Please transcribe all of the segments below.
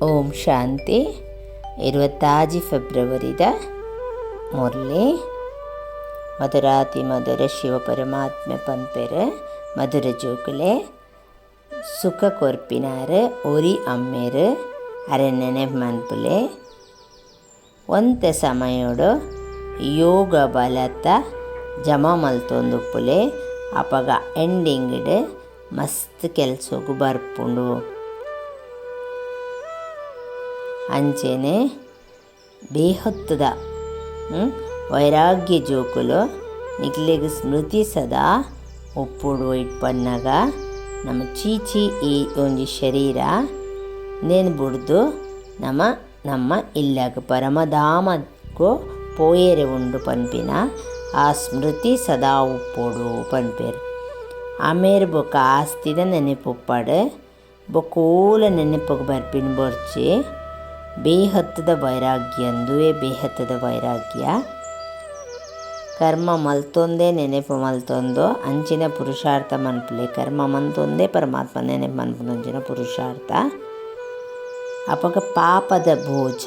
ಓಂ ಶಾಂತಿ 26 ಫೆಬ್ರವರಿದ ಮುರಳಿ ಮಧುರಾತಿ ಮಧುರ ಶಿವ ಪರಮಾತ್ಮೆ ಪಂಪೆರು ಮಧುರ ಜೋಕುಲೆ ಸುಖ ಕೊರ್ಪಿನಾರು ಒರಿ ಅಮ್ಮೇರು ಅರೆನೆನೆ ಮನ್ಪುಲೆ ಒಂತೆ ಸಮಯೋಡು ಯೋಗ ಬಲತ ಜಮ ಮಲ್ತೊಂದುಪ್ಪುಲೆ ಅಪಗ ಎಂಡಿಂಗ್ಡ್ ಮಸ್ತ್ ಕೆಲ್ಸಗು ಬರ್ಪುಂಡು ಅಂಚೆನೆ ಬೇಹೊತ್ತದ ವೈರಾಗ್ಯ ಜೋಕುಲು ನಿಕ್ಲೆಗ್ ಸ್ಮೃತಿ ಸದಾ ಒಪ್ಪುಡು ಇಟ್ಪನ್ನಾಗ ನಮ್ಮ ಚೀಚಿ ಈ ಒಂಜಿ ಶರೀರ ನೆನ್ಬುಡ್ದು ನಮ್ಮ ಇಲ್ಲಗ ಪರಮಧಾಮಕ್ಕೂ ಪೋಯೆರೆ ಉಂಡು ಪನ್ಪಿನ ಆ ಸ್ಮೃತಿ ಸದಾ ಉಪ್ಪೋಡು ಪನ್ಪೇರು ಆಮೇಲೆ ಬೊಕ್ಕ ಆಸ್ತಿದ ನೆನಪುಪ್ಪಡು ಬೊಕ್ಕೂಲ ನೆನಪುಗೆ ಬರ್ಪಿನ ಬೊರ್ಚಿ ಬೇಹತ್ತದ ವೈರಾಗ್ಯ ಅಂದುವೇ ಬೇಹತ್ತದ ವೈರಾಗ್ಯ ಕರ್ಮ ಮಲ್ತೊಂದೇ ನೆನಪು ಮಲ್ತೊಂದು ಅಂಚಿನ ಪುರುಷಾರ್ಥ ಮನ್ಪುಲೆ ಕರ್ಮ ಮಂತೊಂದೇ ಪರಮಾತ್ಮ ನೆನಪು ಮನ್ಪುನಂಚಿನ ಪುರುಷಾರ್ಥ ಅಪಗ ಪಾಪದ ಬೋಜ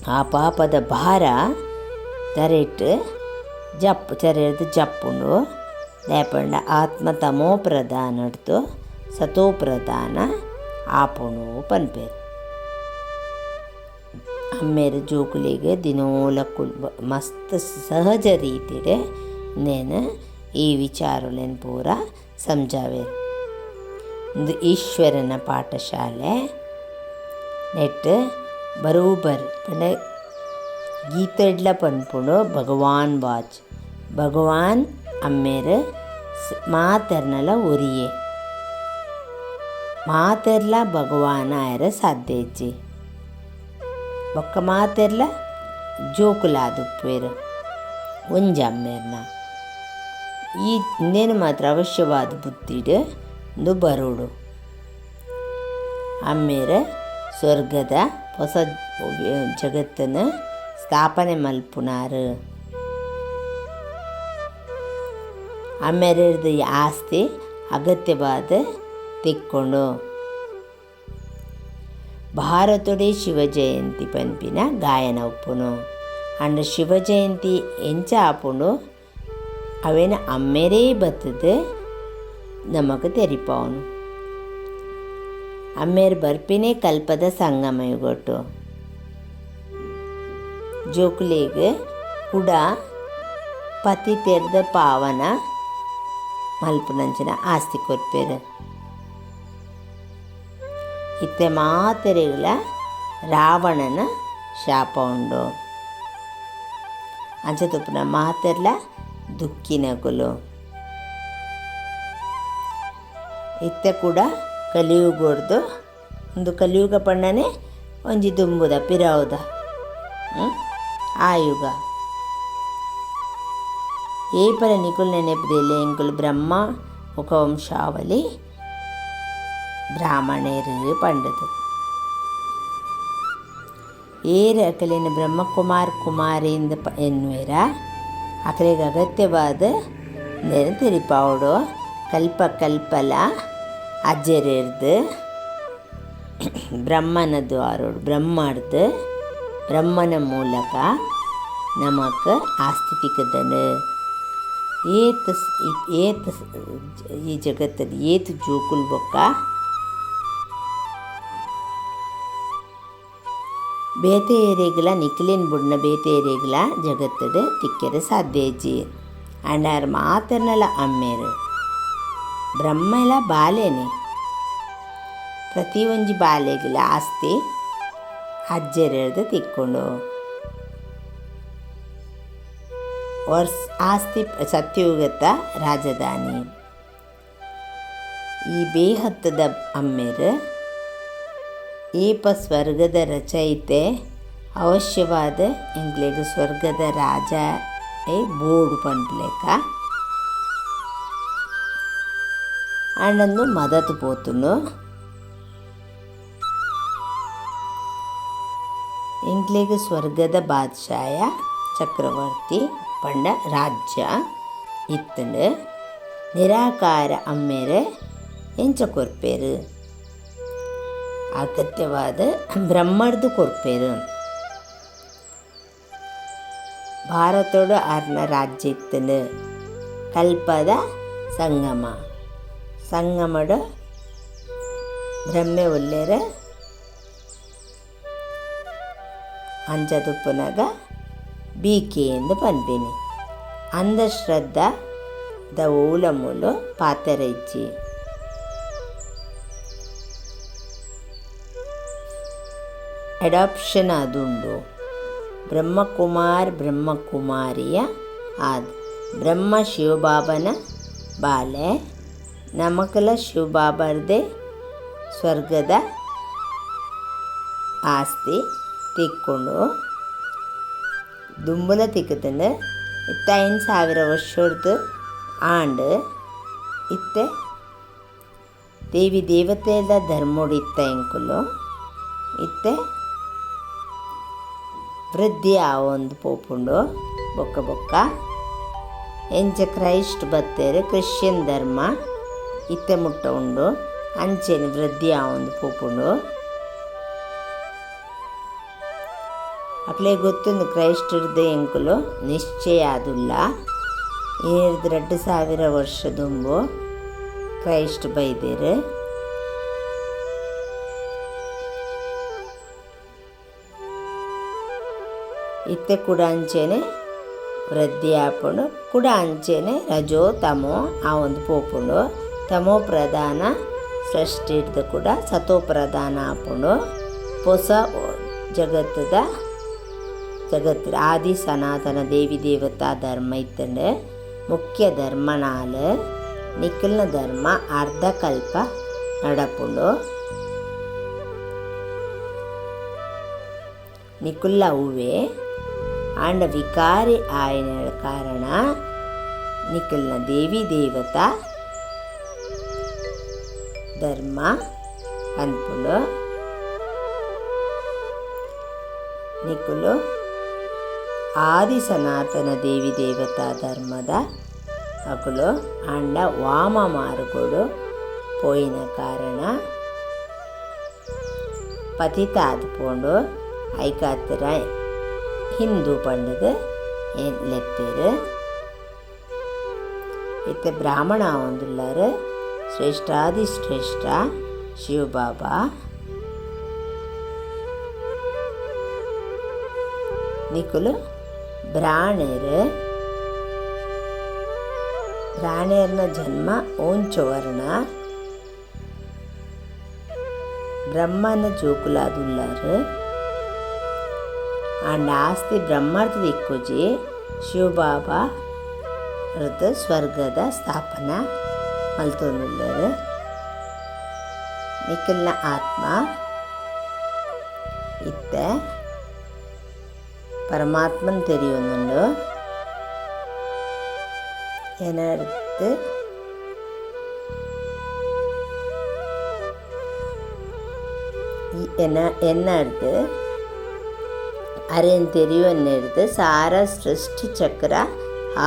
ಆ ಪಾಪದ ಭಾರ ತರೆಟ್ ತೆರೆದು ಜಪ್ಪುಂಡು ಲೇಪಂಡ ಆತ್ಮ ತಮೋ ಪ್ರಧಾನ ಹಿಡ್ದು ಸತೋ ಪ್ರಧಾನ ಆಪುಣು ಪನ್ಪೇರು ಅಮ್ಮೇರು ಜೋಕುಲಿಗೆ ದಿನೋಲ ಮಸ್ತ್ ಸಹಜ ರೀತಿಡೆ ನೇನು ಈ ವಿಚಾರಲೇನು ಪೂರ ಸಮಜಾವೇರು ಒಂದು ಈಶ್ವರನ ಪಾಠಶಾಲೆ ನೆಟ್ಟು ಬರೋಬರ್ ಪಂಡ ಗೀತೆಡ್ಲ ಪನ್ಪುಡು ಭಗವಾನ್ ವಾಚ್ ಭಗವಾನ್ ಅಮ್ಮೇರು ಮಾತೆರ್ನಲ ಒರಿಯೇ ಮಾತೆರ್ಲ ಭಗವಾನ ಆಯರ ಸಾಧ್ಯಜ್ಜಿ ಬೊಕ್ಕ ಮಾತೆರ್ಲ ಜೋಕುಲಾದುಪ್ಪೇರು ಒಂಜಮ್ಮೇರ್ನ ಈ ಇನ್ನೇನು ಮಾತ್ರ ಅವಶ್ಯವಾದ ಬುದ್ಧಿಡು ಒಂದು ಬರೋಡು ಅಮ್ಮೇರ ಸ್ವರ್ಗದ ಹೊಸ ಜಗತ್ತನ್ನು ಸ್ಥಾಪನೆ ಮಲ್ಪುನಾರು ಅಮ್ಮೇರದ ಆಸ್ತಿ ಅಗತ್ಯವಾದ ತಿಕ್ಕೊಂಡು ಭಾರತೊಡೆ ಶಿವಜಯಂತಿ ಪನ್ಪಿನ ಗಾಯನ ಉಪ್ಪುನು ಅಂಡ ಶಿವಜಯಂತಿ ಎಂಚ ಆಪುಂಡು ಅವೇನ ಅಮ್ಮೇರೇ ಬತ್ತದು ನಮಗೆ ತೆರಿಪವನು ಅಮ್ಮೇರು ಬರ್ಪಿನೇ ಕಲ್ಪದ ಸಂಗಮ ಯುಗೊಟ್ಟು ಜೋಕುಲೆಗ್ ಕೂಡ ಪತಿ ತೆರೆದ ಪಾವನ ಮಲ್ಪುನಂಚಿನ ಆಸ್ತಿ ಕೊರ್ಪೇರು ಇತ್ತೆ ಮಾತೆರೆಗಳ ರಾವಣನ ಶಾಪ ಉಂಡು ಅಂಚ ತುಪ್ಪನ ಮಾತೆರ್ಲ ದುಃಖಿನಗುಲು ಇತ್ತೆ ಕೂಡ ಕಲಿಯುಗೊಡ್ದು ಒಂದು ಕಲಿಯುಗ ಪಣ್ಣನೆ ಒಂಜಿ ದುಂಬುದ ಪಿರಾವುದ ಆ ಯುಗ ಏಪಲ ನಿಕುಲ್ ನೆನೆಪುದಿಲ್ಲ ಎಂಕುಲು ಬ್ರಹ್ಮ ಮುಖವಂಶಾವಳಿ ಬ್ರಾಹ್ಮಣೇರು ಪಂಡದು ಏರು ಅಕಲಿನ ಕುಮಾರಿಂದ ಎನ್ನುವೆರ ಅಕಲಿಗೆ ಅಗತ್ಯವಾದ ನೆನೆ ತೆರಿಪಾವಡು ಕಲ್ಪಲ ಅಜ್ಜರೇರ್ದು ಬ್ರಹ್ಮನದು ಆರೋಡು ಬ್ರಹ್ಮರ್ದು ಬ್ರಹ್ಮನ ಮೂಲಕ ನಮಕ್ ಆಸ್ತಿ ತಿಕ್ಕದನು ಏತ್ ಈ ಜಗತ್ತಲ್ಲಿ ಏತು ಜೋಕುಲ್ ಬೊಕ್ಕ ಬೇತೆ ಏರಿಗಳ ನಿಖಿಲಿನ ಬುಡ್ನ ಬೇತೆ ಏರಿಗಳ ಜಗತ್ತದ ತಿಕ್ಕೆರೆ ಸಾಧ್ಯಜಿ ಅಂಡಾರು ಮಾತರ್ನಲ ಅಮ್ಮೇರು ಬ್ರಹ್ಮಲ ಬಾಲೆನೆ ಪ್ರತಿ ಒಂಜಿ ಬಾಲೆಗಳ ಆಸ್ತಿ ಅಜ್ಜರೆದು ತಿಕ್ಕೊಂಡು ಆಸ್ತಿ ಸತ್ಯಯುಗದ ರಾಜಧಾನಿ ಈ ಬೇಹತ್ತದ ಅಮ್ಮೇರು ಏಪ ಸ್ವರ್ಗದ ರಚಯಿತೆ ಅವಶ್ಯವಾದ ಎಂಗ್ಲೆಗ್ ಸ್ವರ್ಗದ ರಾಜ ಬೋರ್ಡು ಪನ್ಪುಲೆಕ ಅಂಡಂದು ಮದತ್ ಪೋತುನು ಎಂಗ್ಲೆಗ್ ಸ್ವರ್ಗದ ಬಾದ್ಶಾಯ ಚಕ್ರವರ್ತಿ ಪಂಡ ರಾಜ್ಯ ಇತ್ತಂಡು ನಿರಾಕಾರ ಅಮ್ಮೇರೆ ಎಂಚ ಕೊರ್ಪೇರು ಅಗತ್ಯವಾದ ಬ್ರಹ್ಮರ್ದು ಕೊರ್ಪೇರು. ಭಾರತೋಡು ಆರ್ನ ರಾಜ್ಯ ಇತ್ತಲು ಕಲ್ಪದ ಸಂಗಮಡು ಬ್ರಹ್ಮೆ ಒಲ್ಲೆರ ಅಂಚದುಪ್ಪುನಗ ಬೀಕೆ ಎಂದು ಪನ್ಪೆನಿ. ಅಂಧಶ್ರದ್ಧಾ ದ ಮೂಲಮೂಲು ಪಾತೆರ ಇಜ್ಜಿ. ಅಡಾಪ್ಷನ್ ಆದುಂಡು ಬ್ರಹ್ಮಕುಮಾರಿಯ ಆದ್ ಬ್ರಹ್ಮ ಶಿವಬಾಬನ ಬಾಲೆ ನಮಕಲ ಶಿವಬಾಬರ್ದೆ ಸ್ವರ್ಗದ ಆಸ್ತಿ ತಿಕ್ಕೊಂಡು ದುಂಬುಲ ತಿಕ್ಕತಂಡು ಇತ್ತ 5,000 ವರ್ಷದ್ದು ಆಂಡ್ ಇತ್ತೆ ದೇವಿ ದೇವತೆದ ಧರ್ಮೋಡು ಇತ್ತ ಎಂಕುಲು ಇತ್ತೆ ವೃದ್ಧಿ ಆವೊಂದು ಪೋಪುಂಡು ಬೊಕ್ಕ ಬೊಕ್ಕ ಎಂಚ ಕ್ರೈಸ್ಟ್ ಬತ್ತೇರು ಕ್ರಿಶ್ಚಿಯನ್ ಧರ್ಮ ಇತ್ತೆ ಮುಟ್ಟ ಉಂಡು ಅಂಚೆನೆ ವೃದ್ಧಿ ಆವೊಂದು ಪೋಪುಂಡು. ಅಕ್ಲೆ ಗೊತ್ತುಂದು ಕ್ರೈಸ್ಟರ್ದು ಎಂಕುಲು ನಿಶ್ಚಯ ಆದುಲ್ಲ. 2,000 ವರ್ಷದುಂಬು ಕ್ರೈಸ್ಟ್ ಬೈದೇರು. ಇತ್ತೆ ಕೂಡ ಅಂಚೆನೆ ವೃದ್ಧಿ ಆಪುಂಡು ಕೂಡ ಅಂಚೆನೆ ರಜೋ ತಮೋ ಆ ಒಂದು ಪೋಪುಂಡು. ತಮೋ ಪ್ರಧಾನ ಸೃಷ್ಟಿಡ್ದು ಕೂಡ ಸತೋ ಪ್ರಧಾನ ಆಪುಂಡು. ಹೊಸ ಜಗತ್ತದ ಆದಿ ಸನಾತನ ದೇವಿ ದೇವತಾ ಧರ್ಮ ಇತ್ತಂಡು ಮುಖ್ಯ ಧರ್ಮನಾಲು ನಿಖಿಲ್ನ ಧರ್ಮ ಅರ್ಧ ಕಲ್ಪ ನಡಪುಂಡು. ನಿಖುಲ್ಲ ಹೂವೆ ಆಂಡ ವಿಕಾರಿ ಆಯನ ಕಾರಣ ನಿಖಿಲ್ನ ದೇವಿ ದೇವತಾ ಧರ್ಮ ಅನ್ಪುಂಡು. ನಿಖುಲು ಆದಿ ಸನಾತನ ದೇವಿ ದೇವತಾ ಧರ್ಮದ ಅಕುಲು ಆಂಡ ವಾಮ ಮಾರುಗೋಡು ಪೋಯಿನ ಕಾರಣ ಪತಿತ ಆದ್ಪೋಂಡು ಐಕ ಹತ್ತಿರ ಹಿಂದೂ ಪಂಡದು ಲೆಪ್ಪೇರು. ಇತ್ತೆ ಬ್ರಾಹ್ಮಣ ಒಂದುಲ್ಲಾರು ಶ್ರೇಷ್ಠಾದಿ ಶ್ರೇಷ್ಠ ಶಿವಬಾಬಾ. ನಿಖುಲು ಬ್ರಾಣೇರ್ನ ಜನ್ಮ ಓಂಚೋವರ್ಣ ಬ್ರಹ್ಮನ ಜೋಕುಲಾದುಲ್ಲಾರು ಆಂಡ ಆಸ್ತಿ ಬ್ರಹ್ಮರ್ದ ದಿಕ್ಕುಜಿ ಶಿವಬಾಬಾ ಸ್ವರ್ಗದ ಸ್ಥಾಪನಾ ಮಲ್ತೊಂದುಲ್ಲಾರು. ನಿಖಿಲ್ನ ಆತ್ಮ ಇತ್ತೆ ಪರಮಾತ್ಮನ್ ತೆರಿಯೊಂದುಂಡು. ಏನರ್ದು എന്നടുത്ത് ಅರೇನು ತೆರಿಯುವನ್ನೆಡ್ದು ಸಾರ ಸೃಷ್ಟಿ ಚಕ್ರ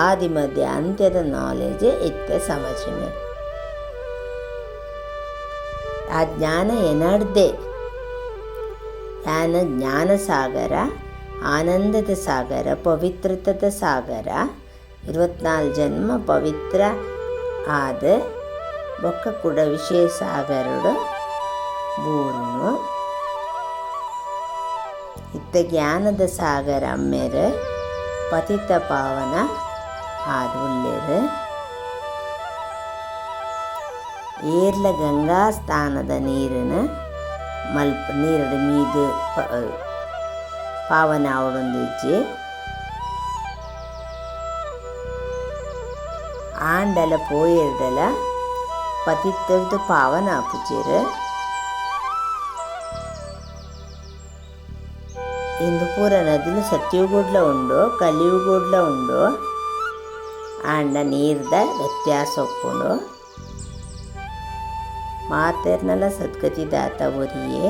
ಆದಿ ಮಧ್ಯ ಅಂತ್ಯದ ನಾಲೆಜ್ ಇತ್ತೆ ಸಮಜನ. ಆ ಜ್ಞಾನ ಏನಡ್ದೆ ಜ್ಞಾನ ಸಾಗರ, ಆನಂದದ ಸಾಗರ, ಪವಿತ್ರತದ ಸಾಗರ. 24 ಜನ್ಮ ಪವಿತ್ರ ಆದ ಬೊಕ್ಕ ಕೂಡ ವಿಷಯ ಸಾಗರಡು ಬೂರುನು ಇತ್ತ ಜ್ಞಾನದ ಸಾಗರ ಅಮ್ಮೇರು ಪತಿತ ಪಾವನ ಆದುಲ್ಲೇರು. ಏರ್ಲ ಗಂಗಾ ಸ್ಥಾನದ ನೀರಿನ ನೀರಡು ಮೀದು ಪಾವನ ಆವಡೊಂದು ಇಜ್ಜಿ ಆಂಡಲ ಪೋಯೆರ್ಡಲ ಪತಿತ್ತರ್ದು ಪಾವನ ಆಪುಜೆರು. ಇಂದು ಪೂರ ನದಿಲು ಸತ್ಯುಗುಡ್ಲ ಉಂಡು, ಕಲಿಯುಗುಡ್ಲ ಉಂಡು. ಆಂಡ ನೀರ್ದ ವ್ಯತ್ಯಾಸ ಒಪ್ಪುಂಡು. ಮಾತೆರ್ನಲ ಸದ್ಗತಿ ದಾತ ಒರಿಯೇ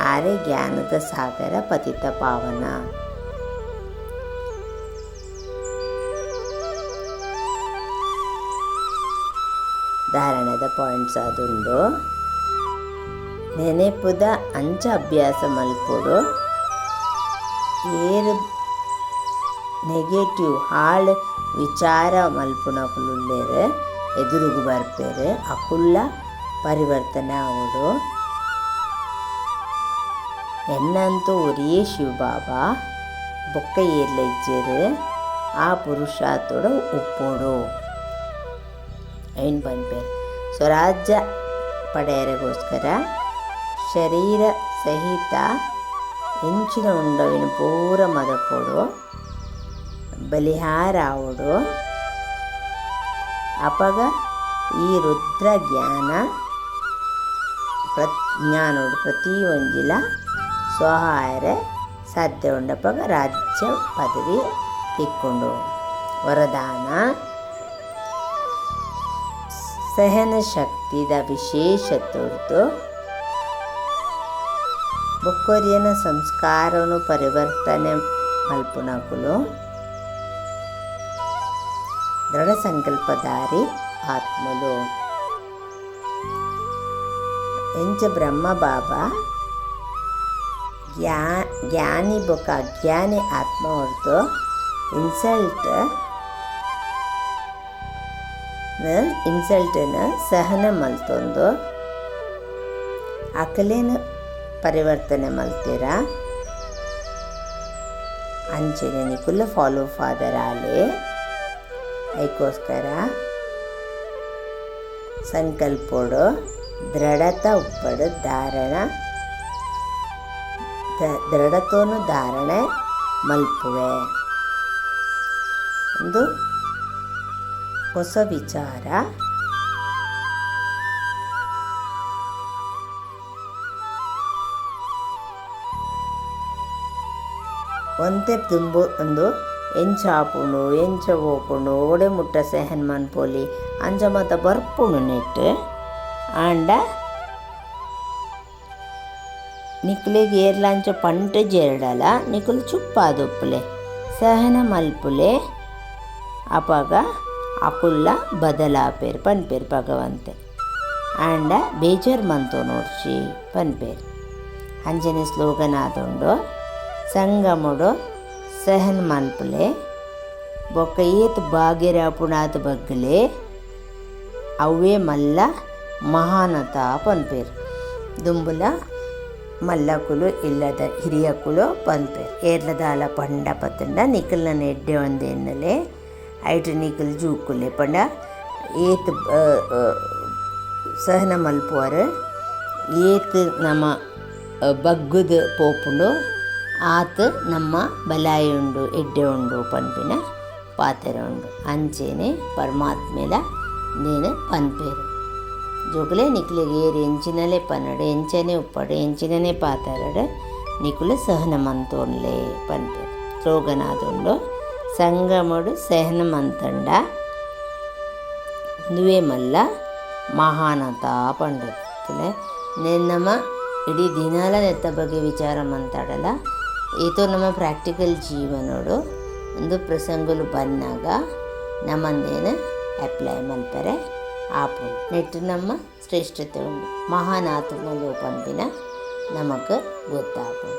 ಆರೆ ಜ್ಞಾನದ ಸಾಗರ ಪತಿತ ಪಾವನ. ಧಾರಣದ ಪಾಯಿಂಟ್ಸ್ ಅದುಂಡು. ನೆನೆಪುದ ಅಂಚ ಅಭ್ಯಾಸ ಮಲ್ಪೊಡು ಏರು ನೆಗೆಟಿವ್ ಹಾಳು ವಿಚಾರ ಮಲ್ಪುನಕುಲುಲ್ಲೇರು ಎದುರುಗು ಬರ್ಪೇರು ಅಕುಲ್ಲ ಪರಿವರ್ತನೆ ಆವೋಡು. ಎನ್ನಂತೂ ಒರೇ ಶಿವಬಾಬಾ ಬೊಕ್ಕ ಏರ್ಲ ಇಜ್ಜೇರು ಆ ಪುರುಷಾರ್ಥೋಡು ಉಪ್ಪೋಡು ಏನು ಪನ್ಪೇರು. ಸ್ವರಾಜ್ಯ ಪಡೆಯರಿಗೋಸ್ಕರ ಶರೀರ ಸಹಿತ ಹೆಂಚಿನ ಉಂಡವಿನ ಪೂರ ಮದಪೋಡು ಬಲಿಹಾರ ಆವೋಡು. ಅಪಗ ಈ ರುದ್ರ ಜ್ಞಾನೋಡು ಪ್ರತಿ ಒಂಜಿಲ ಸ್ವಹಾಯರೆ ಸಾಧ್ಯ ಉಂಡಪಗ ರಾಜ್ಯ ಪದವಿ ತಿಕ್ಕೊಂಡು. ವರದಾನ ಸಹನ ಶಕ್ತಿದ ವಿಶೇಷ ತುರ್ತು ಬೊಕ್ಕೊರಿಯನ ಸಂಸ್ಕಾರವನ್ನು ಪರಿವರ್ತನೆ ಮಲ್ಪುನಕುಲು ದೃಢ ಸಂಕಲ್ಪಧಾರಿ ಆತ್ಮಲು. ಎಂಚ ಬ್ರಹ್ಮ ಬಾಬಾ ಜ್ಞಾನಿ ಬೊಕ್ಕ ಅಜ್ಞಾನಿ ಆತ್ಮ ಹೊರತು ಇನ್ಸಲ್ಟನ್ನು ಸಹನ ಮಲ್ತೊಂದು ಅಕಲೇನ ಪರಿವರ್ತನೆ ಮಲ್ತೀರ ಅಂಚೆನೆ ನಿಕುಲ್ಲ ಫಾಲೋ ಫಾದರ್ ಆಲೆ ಐಕೋಸ್ಕರ ಸಂಕಲ್ಪೋಡು ದೃಢತ ಉಪ್ಪಡು ದೃಢತೋನು ಧಾರಣೆ ಮಲ್ಪುವೆ. ಒಂದು ಹೊಸ ವಿಚಾರ ಒಂತೆ ತುಂಬು ಒಂದು ಎಂಚ ಆಪುಂಡು ಎಂಚ ಹೋಪುಂಡು ಓಡೆ ಮುಟ್ಟ ಸೆಹನ್ ಮನ್ಪೊಲಿ ಅಂಚ ಮಾತ ಬರ್ಪುಂಡು ನೆಟ್ ಆಂಡ ನಿಕ್ಲಿಗೆ ಏರ್ಲಾಂಚ ಪಂಟ ಜೇರ್ಡಲ ನಿಕುಲು ಚುಪ್ಪಾದುಪ್ಪುಲೆ ಸಹನ ಮಲ್ಪುಲೆ ಅಪಗ ಅಕುಲ್ಲ ಬದಲಾಪೇರು ಪನ್ಪೇರು ಭಗವಂತೆ ಆಂಡ ಬೇಜಾರು ಮಂತು ನೋಡ್ಸಿ ಪನ್ಪೇರು. ಅಂಜನೆ ಸ್ಲೋಗನ್ ಆದುಂಡು ಸಂಗಮುಡು ಸಹನ್ ಮಲ್ಪುಲೆ ಬೊಕ್ಕ ಏತ್ ಭಾಗ್ಯರಾಪುಣಾದ ಬಗ್ಗಲೆ ಅವೇ ಮಲ್ಲ ಮಹಾನತ ಪನ್ಪೇರು. ದುಂಬುಲ ಮಲ್ಲಕುಲು ಇಲ್ಲದ ಹಿರಿಯಕುಲು ಪನ್ಪೇರು. ಏರ್ಲದಾಲ ಪಂಡ ಪತ್ತಂಡ ನಿಕಲ್ನ ಎಡ್ಡೆ ಒಂದೇನಲೆ ಐಟು ನಿಕಲ್ ಜೂಕುಲೆ ಪಂಡ ಏತ್ ಸಹನ ಮಲ್ಪುವರು ಏತ್ ನಮ್ಮ ಬಗ್ಗುದು ಪೋಪುಂಡು ಆತ ನಮ್ಮ ಬಲಾಯಿ ಉಂಡು ಎಡ್ಡೆ ಉಂಡು ಪನ್ಪಿನ ಪಾತೆರೆ ಉಂಡು ಅಂಚೆನೆ ಪರಮಾತ್ಮೆಲ ನೇನು ಪನ್ಪೇರು. ಜೋಕುಲೆ ನಿಕ್ಲಿಗೆ ಏರು ಎಂಚಿನಲೇ ಪನ್ನಡು ಎಂಚನೆ ಉಪ್ಪಡು ಎಂಚಿನನೇ ಪಾತಾರಡು ನಿಕುಲು ಸಹನ ಮಂತೋನ್ಲೆ ಪನ್ಪೇರು. ಸ್ಲೋಗನಾದುಂಡು ಸಂಗಮಡು ಸಹನ ಮಂತಂಡ ನುವೆ ಮಲ್ಲ ಮಹಾನತ ಪಂಡಲೆ ನಮ್ಮ ಇಡೀ ದಿನಾಲ ನೆತ್ತ ಬಗ್ಗೆ ವಿಚಾರ ಮಂತಾಡಲ್ಲ. ಏತೋ ನಮ್ಮ ಪ್ರಾಕ್ಟಿಕಲ್ ಜೀವನೋಡು ಒಂದು ಪ್ರಸಂಗಲು ಬಂದಾಗ ನಮ್ಮಂದೇನು ಅಪ್ಲೈ ಮಲ್ಪರೆ ಆಪು ನೆಟ್ಟು ನಮ್ಮ ಶ್ರೇಷ್ಠತೆ ಉಂಡು ಮಹಾನ್ ಆತ್ಮಲು ಪಂಪಿನ ನಮಗೆ ಗೊತ್ತಾಪು.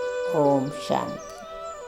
ಓಂ ಶಾಂತಿ.